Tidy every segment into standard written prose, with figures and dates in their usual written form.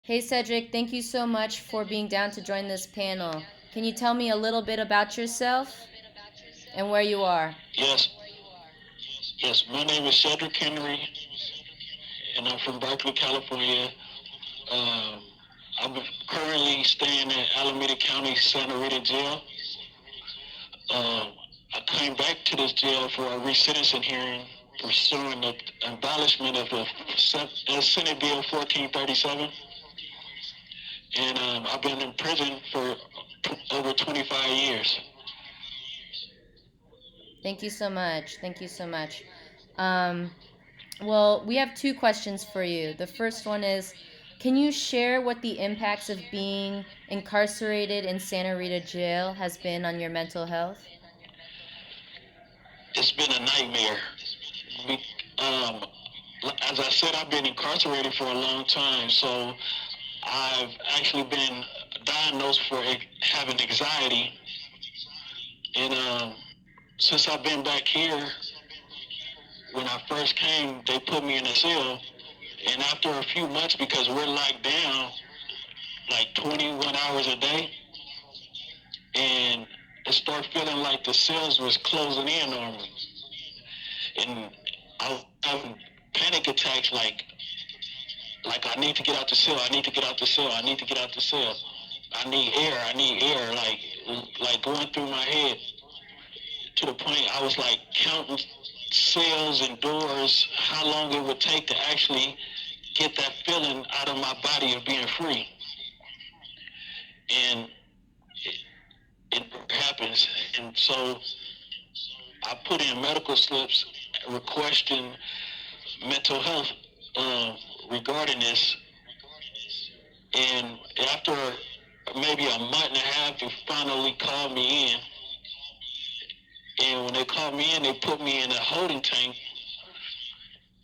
Hey Cedric, thank you so much for being down to join this panel. Can you tell me a little bit about yourself and where you are? Yes, yes. My name is Shedrick Henry, and I'm from Berkeley, California. Um, I'm currently staying in Alameda County, Santa Rita Jail. Um, I came back to this jail for a resentencing hearing pursuing the abolishment of the Senate Bill 1437. And I've been in prison for over 25 years. Thank you so much. Thank you so much. Um, well, we have two questions for you. The first one is, can you share what the impacts of being incarcerated in Santa Rita Jail has been on your mental health? It's been a nightmare. We, um, as I said, I've been incarcerated for a long time, so I've actually been diagnosed for having anxiety, and since I've been back here, when I first came, they put me in a cell, and after a few months, because we're locked down like 21 hours a day, and it started feeling like the cells was closing in on me, and I was having panic attacks like I need to get out the cell, I need to get out the cell, I need to get out the cell. I need air, like going through my head to the point I was like counting cells and doors, how long it would take to actually get that feeling out of my body of being free. And it happens. And so I put in medical slips requesting mental health uh, regarding this. And after maybe a month and a half, they finally called me in. And when they called me in, they put me in a holding tank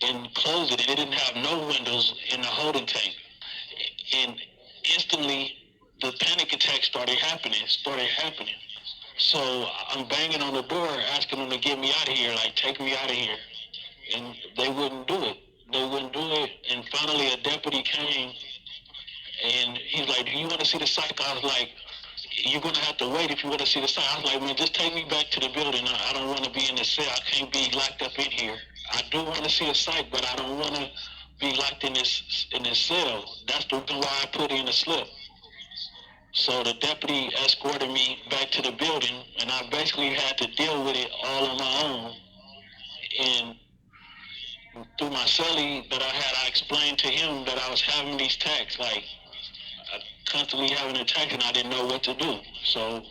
and closed it. And it didn't have no windows in the holding tank. And instantly, the panic attack started happening. So I'm banging on the door, asking them to get me out of here, like take me out of here. And they wouldn't do it. They wouldn't do it. And finally, a deputy came, and he's like, "Do you want to see the psych?" I was like, "You're gonna have to wait if you want to see the psych." I was like, "Man, just take me back to the building. I don't want to be in the cell. I can't be locked up in here. I do want to see a psych, but I don't want to be locked in this cell." That's the reason why I put in a slip. So the deputy escorted me back to the building, and I basically had to deal with it all on my own. And through my cellie that I had, I explained to him that I was having these attacks, like constantly having attacks, and I didn't know what to do. So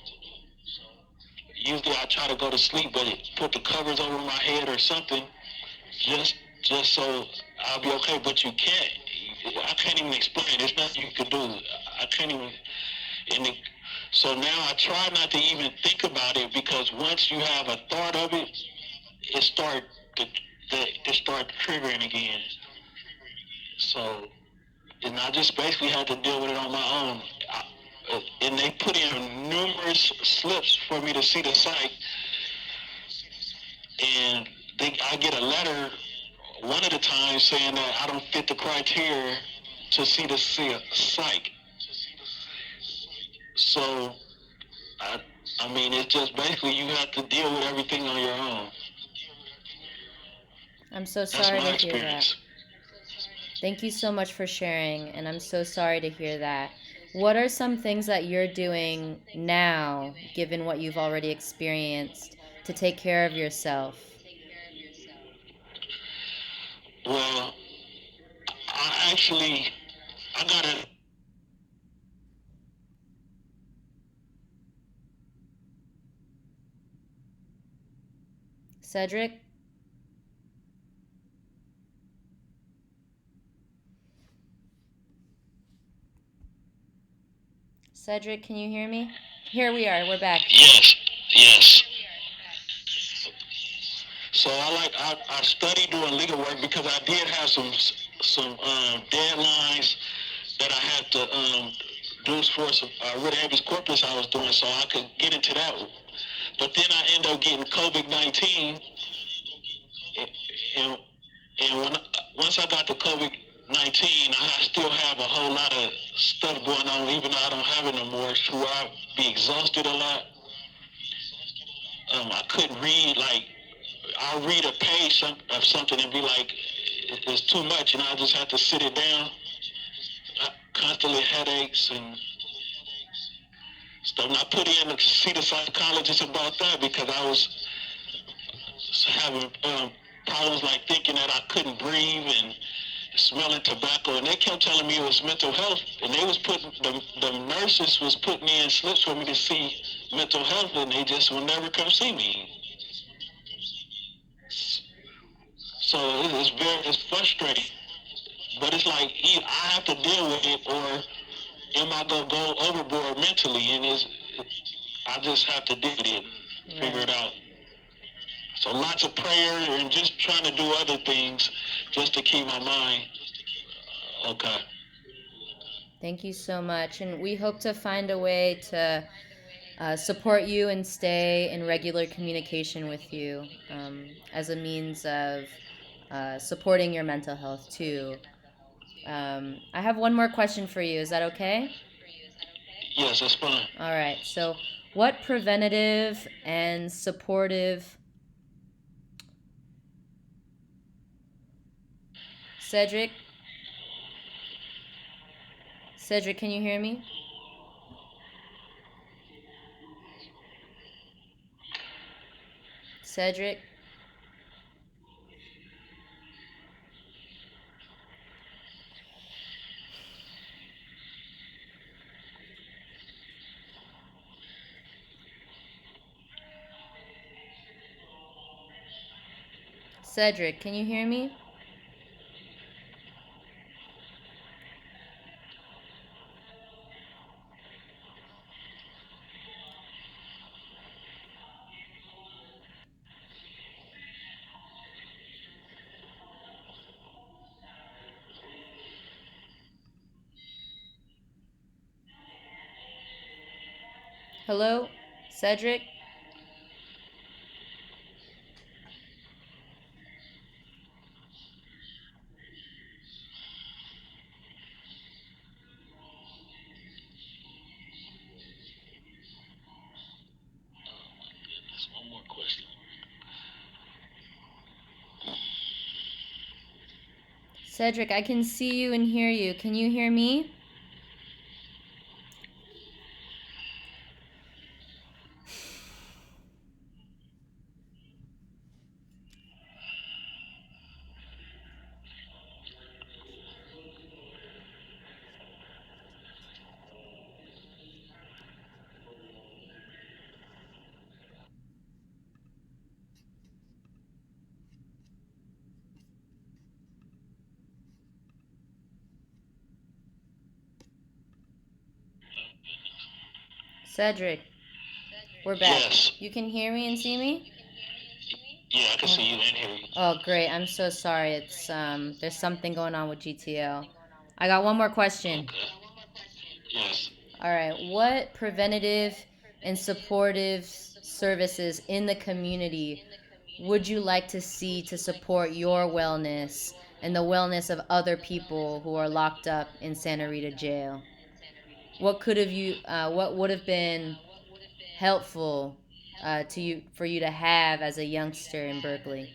usually I try to go to sleep, but put the covers over my head or something, just just so I'll be okay. But you can't. I can't even explain. There's nothing you can do. I can't even. And it, so now I try not to even think about it, because once you have a thought of it, it start it start triggering again. So, and I just basically had to deal with it on my own. And they put in numerous slips for me to see the psych, and I get a letter one of the times saying that I don't fit the criteria to see a psych. So, I, I mean, it's just basically you have to deal with everything on your own. I'm so That's sorry my to hear that. experience. Thank you so much for sharing, and I'm so sorry to hear that. What are some things that you're doing now, given what you've already experienced, to take care of yourself? Well, I actually, I got a Cedric? Cedric, can you hear me? Here we are, we're back. yes, yes. So I studied doing legal work because I did have some deadlines that I had to do for some writ habeas corpus I was doing, so I could get into that. But then I ended up getting COVID-19, and, and once I got the 19, I still have a whole lot of stuff going on, even though I don't have it no more. So I be exhausted a lot. I couldn't read, like, I'll read a page of something and be like, it's too much, and I just have to sit it down. Constantly headaches and stuff. And I put in to see the psychologist about that because I was having problems like thinking that I couldn't breathe and smelling tobacco, and they kept telling me it was mental health, and they was putting the nurses was putting in slips for me to see mental health, and they just would never come see me. So it's frustrating, but it's like I have to deal with it, or am I gonna go overboard mentally? And I just have to deal with it, figure it out. So lots of prayer and just trying to do other things just to keep my mind okay. Thank you so much. And we hope to find a way to support you and stay in regular communication with you as a means of supporting your mental health too. I have one more question for you. Is that okay? Yes, that's fine. All right. So, what preventative and supportive. Cedric? Cedric, can you hear me? Cedric? Cedric, can you hear me? Hello? Cedric? One more question. Cedric, I can see you and hear you. Can you hear me? Cedric, we're back. Yes. You can hear me and see me? Yeah, I can see you and hear you. Oh, great. I'm so sorry. It's there's something going on with GTL. I got one more question. Okay. Yes. All right. What preventative and supportive services in the community would you like to see to support your wellness and the wellness of other people who are locked up in Santa Rita Jail? What would have been helpful to you for you to have as a youngster in Berkeley?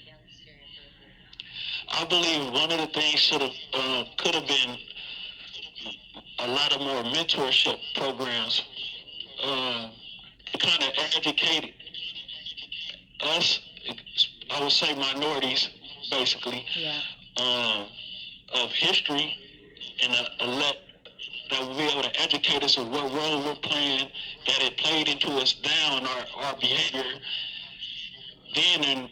I believe one of the things could have been a lot of more mentorship programs to kind of educate us, I would say minorities, basically, Yeah. of history, and that we'll be able to educate us of what role we're playing, that it played into us down our behavior, then and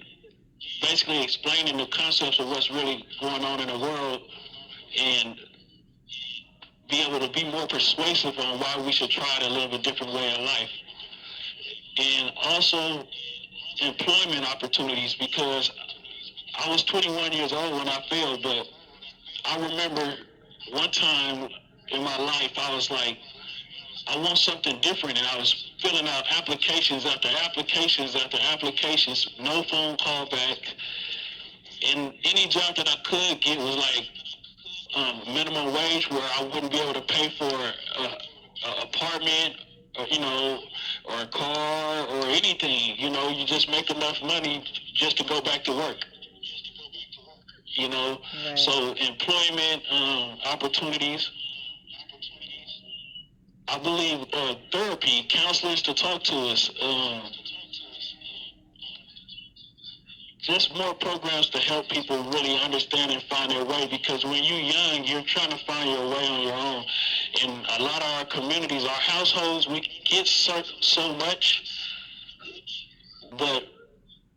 basically explaining the concepts of what's really going on in the world, and be able to be more persuasive on why we should try to live a different way of life. And also employment opportunities, because I was 21 years old when I failed, but I remember one time in my life I was like, I want something different, and I was filling out applications after applications after applications, no phone call back, and any job that I could get was like minimum wage where I wouldn't be able to pay for a apartment, or, or a car or anything. You just make enough money just to go back to work. Right. So employment opportunities. I believe therapy, counselors to talk to us. Just more programs to help people really understand and find their way, because when you're young, you're trying to find your way on your own. In a lot of our communities, our households, we get so much, but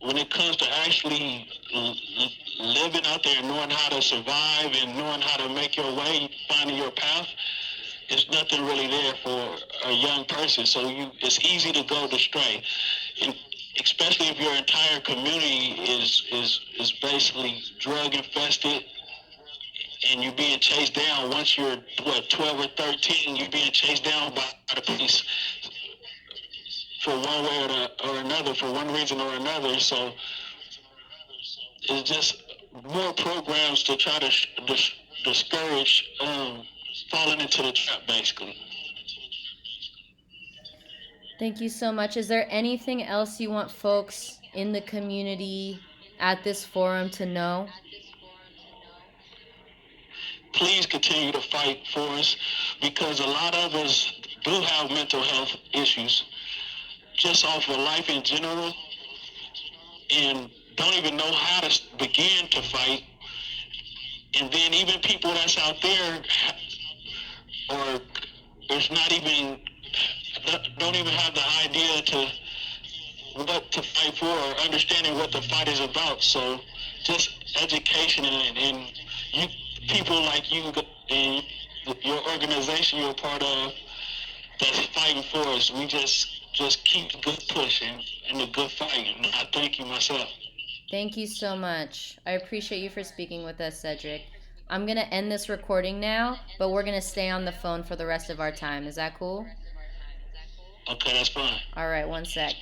when it comes to actually living out there, knowing how to survive and knowing how to make your way, finding your path, it's nothing really there for a young person. So it's easy to go astray. And especially if your entire community is basically drug infested, and you're being chased down. Once you're 12 or 13, you're being chased down by the police for one way or another, for one reason or another. So it's just more programs to try to discourage falling into the trap, basically. Thank you so much. Is there anything else you want folks in the community at this forum to know? Please continue to fight for us, because a lot of us do have mental health issues just off of life in general, and don't even know how to begin to fight. And then even people that's out there, or there's not even, don't even have the idea to what to fight for, or understanding what the fight is about. So just education, and you people like you and your organization you're a part of that's fighting for us. We just keep the good pushing and the good fighting. And I thank you myself. Thank you so much. I appreciate you for speaking with us, Cedric. I'm going to end this recording now, but we're going to stay on the phone for the rest of our time. Is that cool? Okay, that's fine. All right, one sec.